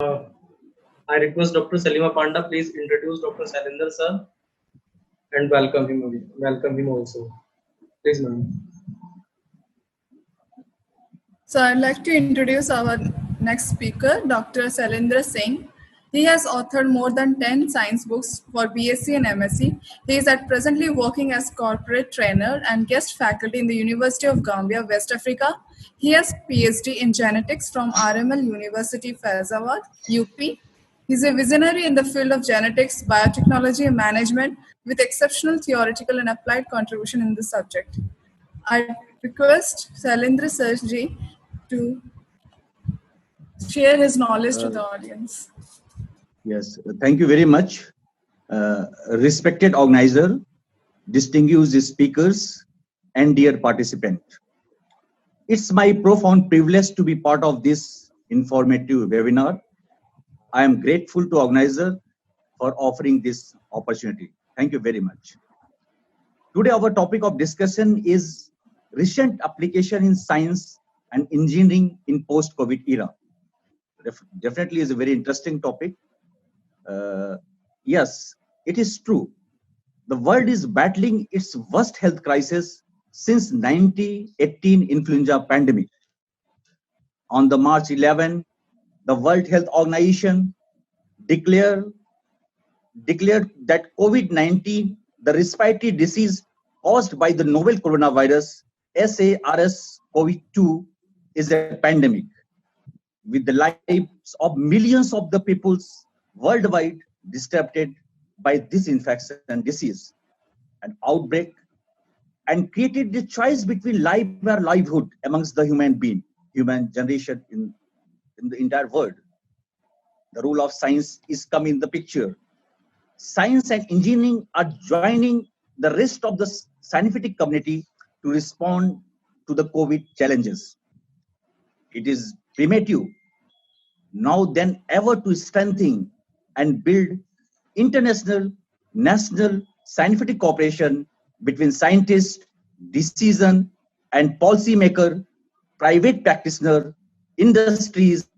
I request Dr. Salima Panda, please introduce Dr. Sailendra sir and welcome him also. Please, ma'am. So I'd like to introduce our next speaker, Dr. Sailendra Singh. He has authored more than 10 science books for BSc and MSc. He is at presently working as corporate trainer and guest faculty in the University of Gambia, West Africa. He has PhD in genetics from RML University, Faizabad, UP. He's a visionary in the field of genetics, biotechnology, and management with exceptional theoretical and applied contribution in this subject. I request Sailendra Sirji to share his knowledge to the audience. Yes, thank you very much. Respected organizer, distinguished speakers, and dear participant. It's my profound privilege to be part of this informative webinar. I am grateful to organizer for offering this opportunity. Thank you very much. Today our topic of discussion is recent application in science and engineering in post-COVID era. Definitely is a very interesting topic. Yes, it is true. The world is battling its worst health crisis since 1918 influenza pandemic. On the March 11, the World Health Organization declared that COVID-19, the respiratory disease caused by the novel coronavirus, SARS-CoV-2, is a pandemic, with the lives of millions of the peoples worldwide disrupted by this infection and disease, an outbreak, and created the choice between life or livelihood amongst the human generation in the entire world. The role of science is come in the picture. Science and engineering are joining the rest of the scientific community to respond to the COVID challenges. It is primitive now than ever to strengthen and build international, national scientific cooperation between scientists, decision and policymaker, private practitioner, industries,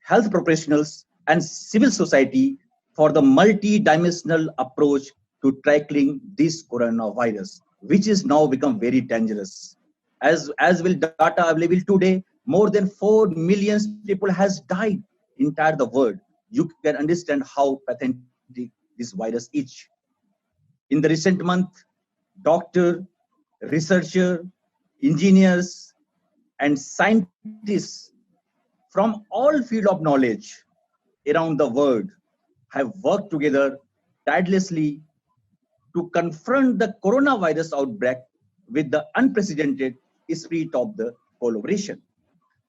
health professionals, and civil society for the multi-dimensional approach to tackling this coronavirus, which is now become very dangerous. As will data available today, more than 4 million people has died in entire the world. You can understand how pathetic this virus is. In the recent month, doctor, researcher, engineers, and scientists from all fields of knowledge around the world have worked together tirelessly to confront the coronavirus outbreak with the unprecedented spirit of the collaboration.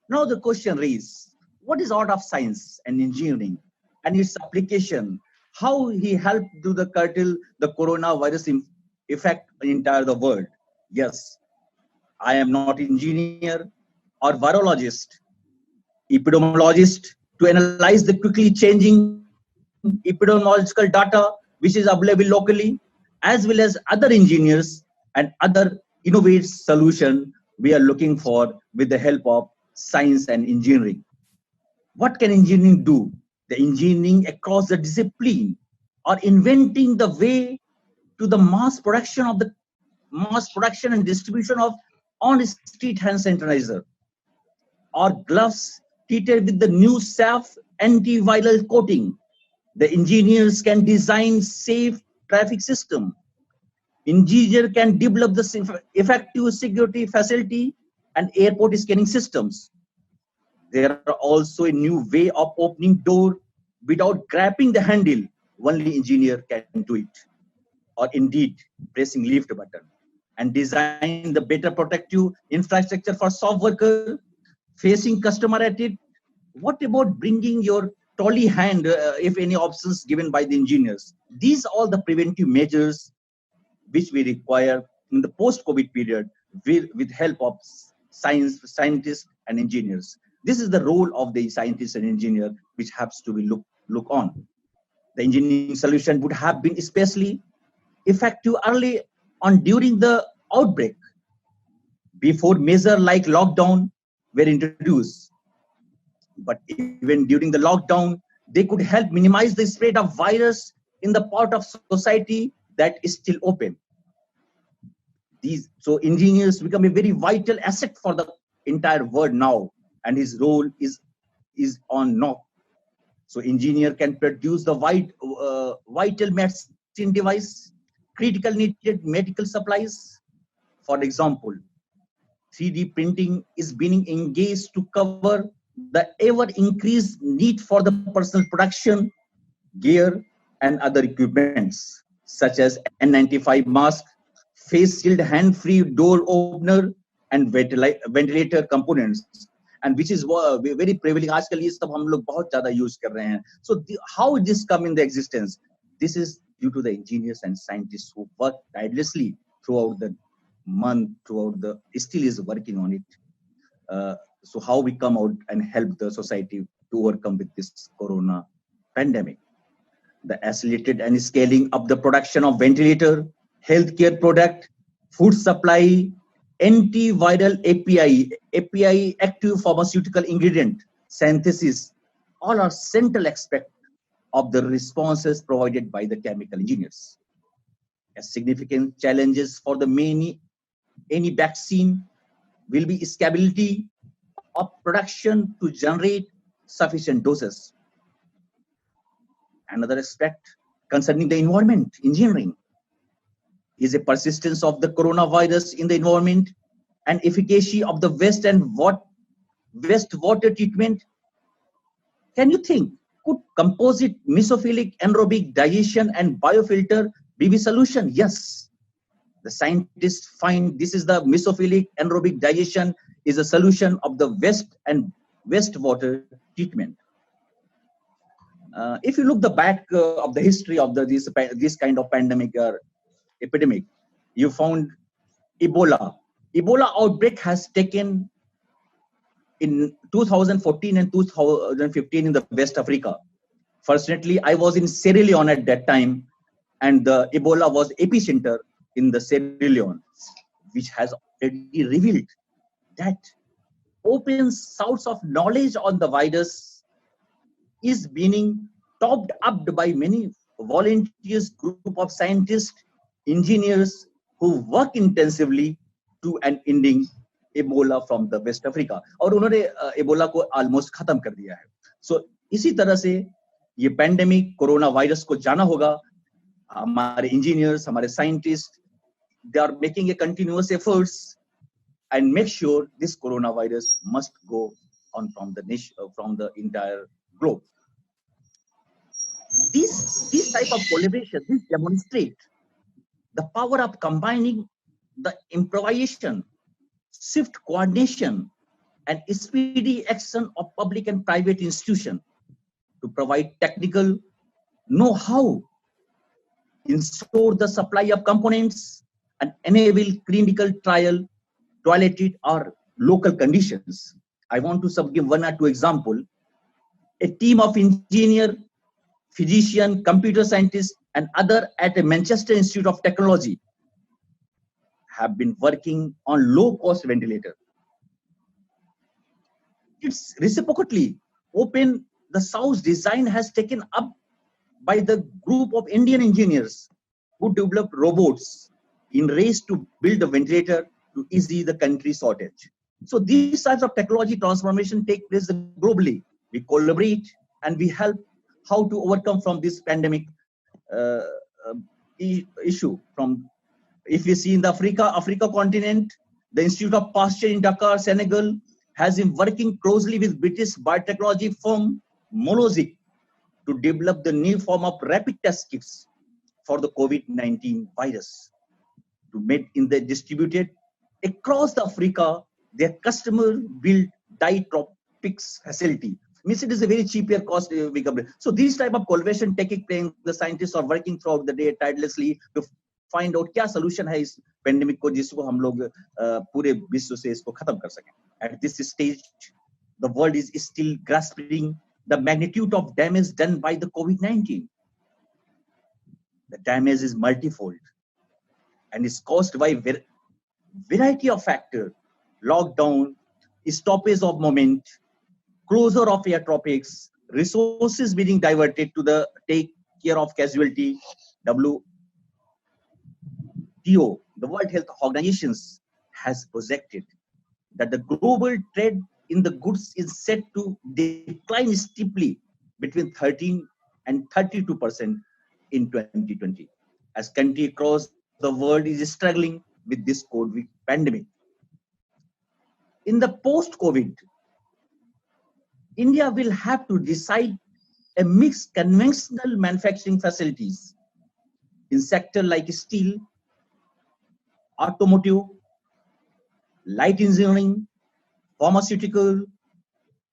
Now the question is, what is art of science and engineering and its application? How he helped to the curtail the coronavirus effect in entire the world? Yes, I am not engineer or virologist, epidemiologist to analyze the quickly changing epidemiological data which is available locally, as well as other engineers and other innovative solution we are looking for with the help of science and engineering. What can engineering do? The engineering across the discipline or inventing the way to the mass production and distribution of on-street hand sanitizer or gloves treated with the new safe antiviral coating. The engineers can design safe traffic system. Engineer can develop the effective security facility and airport scanning systems. There are also a new way of opening door without grabbing the handle. Only engineer can do it. Or indeed, pressing lift button. And design the better protective infrastructure for soft worker facing customer at it. What about bringing your trolley hand if any options given by the engineers? These are all the preventive measures which we require in the post-COVID period with help of scientists and engineers. This is the role of the scientist and engineer which has to be look on. The engineering solution would have been especially effective early on during the outbreak, before measures like lockdown were introduced. But even during the lockdown, they could help minimize the spread of virus in the part of society that is still open. So engineers become a very vital asset for the entire world now, and his role is on now. So engineer can produce the vital medicine device, critical needed medical supplies. For example, 3D printing is being engaged to cover the ever increased need for the personal production, gear, and other equipments, such as N95 mask, face shield, hand-free door opener, and ventilator components. And which is very prevalent. आजकल ये सब हम लोग बहुत ज़्यादा use कर रहे हैं. So how this come in the existence? This is due to the engineers and scientists who work tirelessly throughout the month, still is working on it. So how we come out and help the society to overcome with this corona pandemic? The accelerated and scaling up the production of ventilator, healthcare product, food supply, antiviral API, active pharmaceutical ingredient, synthesis, all are central aspect of the responses provided by the chemical engineers. As significant challenges for the any vaccine will be scalability of production to generate sufficient doses. Another aspect concerning the environment engineering is a persistence of the coronavirus in the environment and efficacy of the wastewater treatment. Can you think, could composite mesophilic anaerobic digestion and biofilter be the solution? Yes. The scientists find this is the mesophilic anaerobic digestion is a solution of the wastewater treatment. If you look the back of the history of this kind of pandemic or epidemic, you found Ebola. Ebola outbreak has taken in 2014 and 2015 in the West Africa. Fortunately, I was in Sierra Leone at that time, and the Ebola was epicenter in the Sierra Leone, which has already revealed that open source of knowledge on the virus is being topped up by many volunteers, group of scientists, engineers who work intensively to an ending Ebola from the West Africa. और उन्होंने Ebola को almost खत्म कर दिया है. So इसी तरह से ये pandemic कोरोना वायरस को जाना होगा. हमारे engineers, हमारे scientists, they are making a continuous efforts and make sure this coronavirus must go on from the entire globe. This type of collaboration, this demonstrate the power of combining the improvisation, swift coordination, and speedy action of public and private institutions to provide technical know-how, ensure the supply of components, and enable clinical trial to related or local conditions. I want to give one or two examples. A team of engineer, physician, computer scientists, and other at a Manchester Institute of Technology have been working on low-cost ventilator. It's reciprocally open. The South design has taken up by the group of Indian engineers who developed robots in race to build a ventilator to ease the country shortage. So these types of technology transformation take place globally. We collaborate and we help how to overcome from this pandemic issue. If we see in the Africa continent, the Institute of Pasteur in Dakar, Senegal, has been working closely with British biotechnology firm Mologic to develop the new form of rapid test kits for the COVID-19 virus to make in the distributed across the Africa. Their customer built diagnostics facility. Means it is a very cheaper cost. So these type of collaboration taking place, the scientists are working throughout the day tirelessly to find out क्या solution है इस pandemic को जिसको हम लोग पूरे विश्व से इसको खत्म कर सकें. At this stage, the world is still grasping the magnitude of damage done by the COVID-19. The damage is multifold and is caused by variety of factors: lockdown, stoppage of movement, closure of air tropics, resources being diverted to the take care of casualty. WTO, the World Health Organizations, has projected that the global trade in the goods is set to decline steeply between 13 and 32% in 2020, as countries across the world is struggling with this COVID pandemic. In the post-COVID, India will have to decide a mixed conventional manufacturing facilities in sectors like steel, automotive, light engineering, pharmaceutical,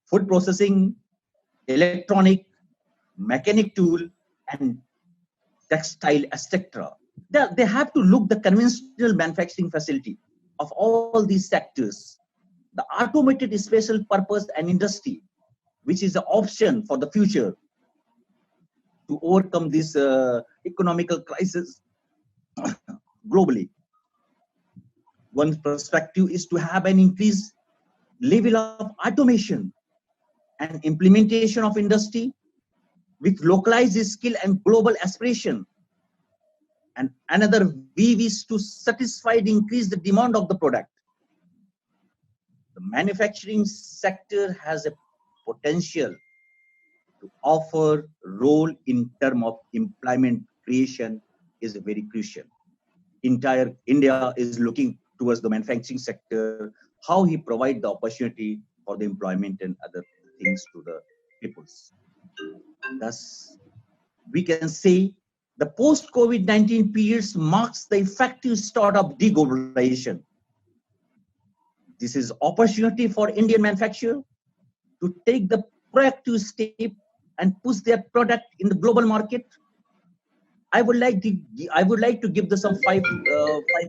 food processing, electronic, mechanic tool, and textile, etc. They have to look the conventional manufacturing facility of all these sectors, the automated special purpose and industry, which is the option for the future to overcome this economical crisis globally. One perspective is to have an increased level of automation and implementation of industry with localized skill and global aspiration. And another view is to satisfy the increase the demand of the product. The manufacturing sector has a potential to offer role in terms of employment creation is very crucial. Entire India is looking towards the manufacturing sector, how he provide the opportunity for the employment and other things to the peoples. Thus, we can say the post-COVID-19 periods marks the effective start of deglobalization. This is opportunity for Indian manufacturer to take the proactive step and push their product in the global market. I would like to give some five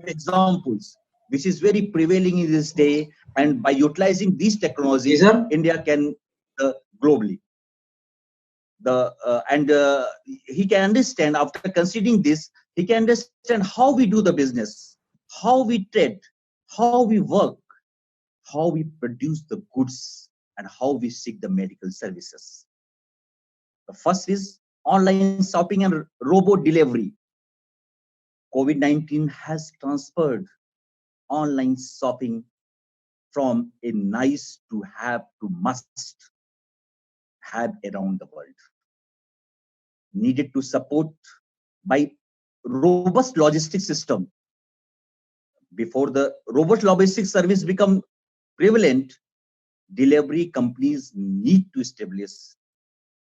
examples, which is very prevailing in this day, and by utilizing these technologies, India can globally. He can understand, after considering this, he can understand how we do the business, how we trade, how we work, how we produce the goods, and how we seek the medical services. The first is online shopping and robot delivery. COVID-19 has transferred online shopping from a nice to have to must have around the world. Needed to support by robust logistics system. Before the robust logistics service become prevalent, delivery companies need to establish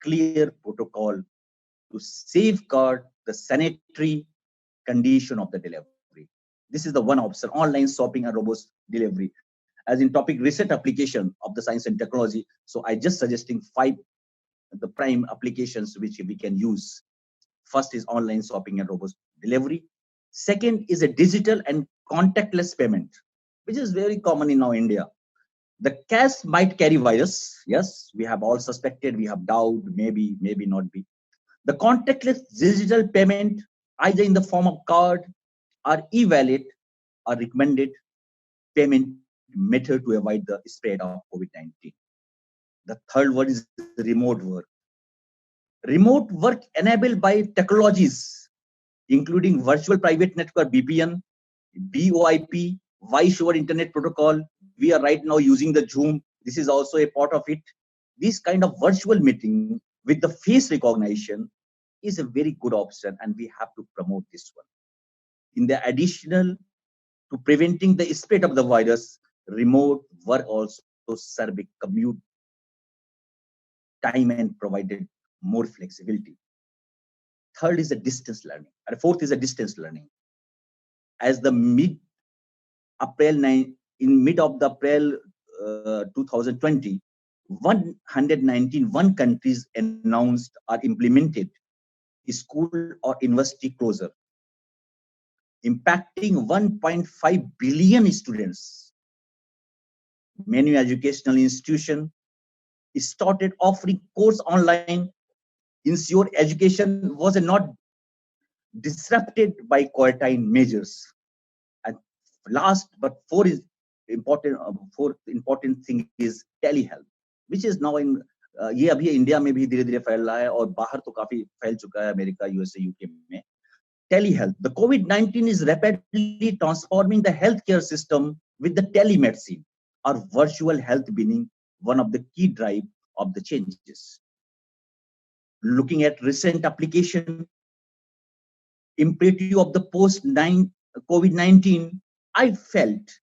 clear protocol to safeguard the sanitary condition of the delivery. This is the one option, online shopping and robust delivery. As in topic recent application of the science and technology, so I just suggesting 5 the prime applications which we can use. First is online shopping and robust delivery. Second is a digital and contactless payment, which is very common in our India. The cash might carry virus. Yes, we have all suspected, we have doubt, maybe not be. The contactless digital payment, either in the form of card or e-wallet, are recommended payment method to avoid the spread of COVID-19. The third one is remote work. Remote work enabled by technologies, including virtual private network VPN, VoIP, voice over internet protocol. We are right now using the Zoom. This is also a part of it. This kind of virtual meeting with the face recognition is a very good option, and we have to promote this one. In the additional to preventing the spread of the virus, remote work also serve a commute time and provided more flexibility. Third is a distance learning, and fourth is a distance learning. As the mid of the April 2020, 191 countries announced or implemented school or university closure, impacting 1.5 billion students. Many educational institutions started offering course online, ensure education was not disrupted by quarantine measures. And last but fourth important thing is telehealth. which is now in ये अभी India में भी धीरे धीरे फैल रहा है और बाहर तो काफी फैल चुका है, अमेरिका, यूएसए, यूके में. Telehealth. The COVID-19 is rapidly transforming the healthcare system with the telemedicine or virtual health being one of the key drive of the changes. Looking at recent application, imperative of the post-COVID-19, I felt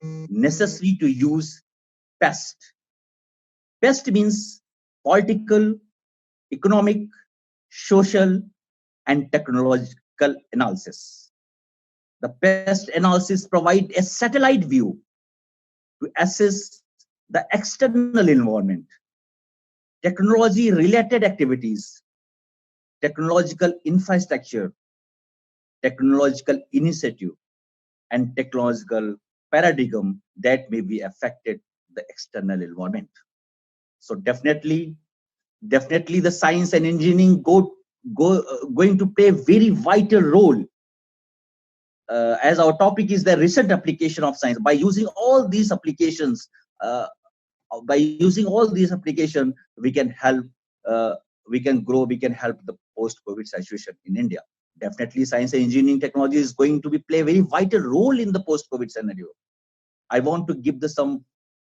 necessary to use PEST. PEST means political, economic, social, and technological analysis. The PEST analysis provides a satellite view to assess the external environment, technology-related activities, technological infrastructure, technological initiative, and technological paradigm that may be affected the external environment. So definitely the science and engineering going to play a very vital role. As our topic is the recent application of science. By using all these applications, we can help, we can grow, we can help the post-COVID situation in India. Definitely, science and engineering technology is going to play a very vital role in the post-COVID scenario. I want to give some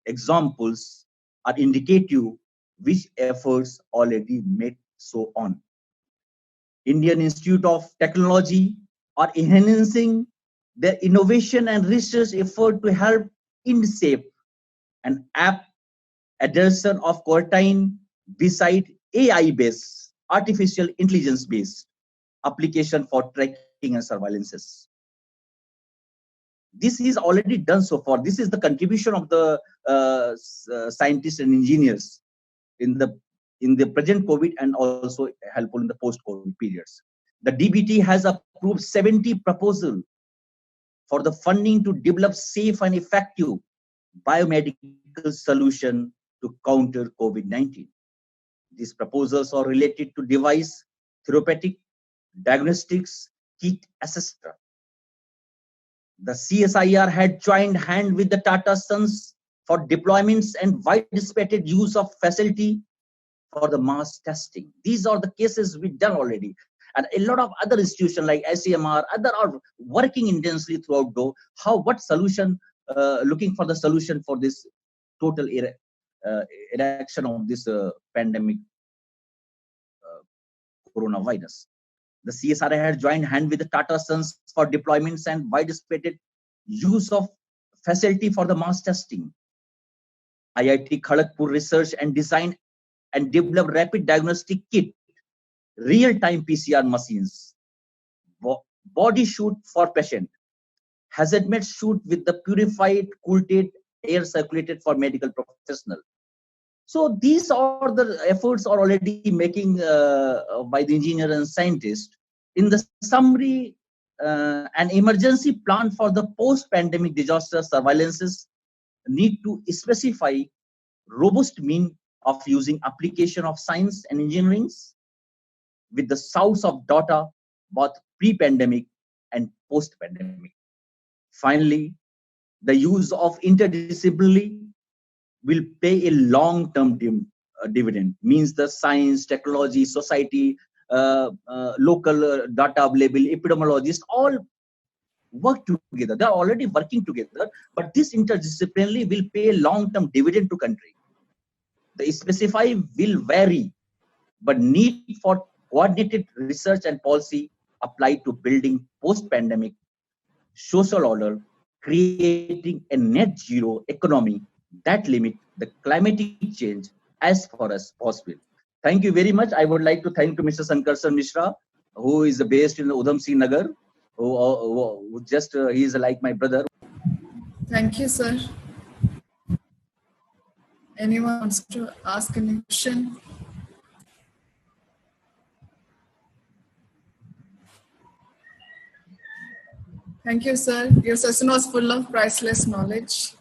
examples or indicate you which efforts already made so on. Indian Institute of Technology are enhancing their innovation and research effort to help INSAFE, an app addition of quarantine beside AI-based, artificial intelligence-based application for tracking and surveillances. This is already done so far. This is the contribution of the scientists and engineers in the present COVID and also helpful in the post-COVID periods. The DBT has approved 70 proposals for the funding to develop safe and effective biomedical solution to counter COVID-19. These proposals are related to device, therapeutic, diagnostics, kit, etc. The CSIR had joined hand with the Tata Sons for deployments and widespread use of facility for the mass testing. These are the cases we've done already. And a lot of other institutions like ICMR, other are working intensely throughout what solution, looking for the solution for this total erection of this pandemic coronavirus. The CSIR had joined hand with the Tata Sons for deployments and widespread use of facility for the mass testing. IIT Kharagpur research and design and develop rapid diagnostic kit, real-time PCR machines, body suit for patient, hazmat suit with the purified, cooled air circulated for medical professional. So these are the efforts are already making by the engineer and scientist. In the summary, an emergency plan for the post-pandemic disaster surveillances need to specify robust means of using application of science and engineering with the source of data both pre-pandemic and post-pandemic. Finally, the use of interdisciplinary will pay a long-term dividend, means the science, technology, society, local data available, epidemiologists, all work together. They're already working together, but this interdisciplinary will pay a long-term dividend to country. The specify will vary, but need for coordinated research and policy applied to building post-pandemic social order, creating a net zero economy that limit the climatic change as far as possible. Thank you very much. I would like to thank to Mr. Sankarshan Mishra, who is based in Udham Singh Nagar, who just he is like my brother. Thank you, sir. Anyone wants to ask any question? Thank you, sir. Your session was full of priceless knowledge.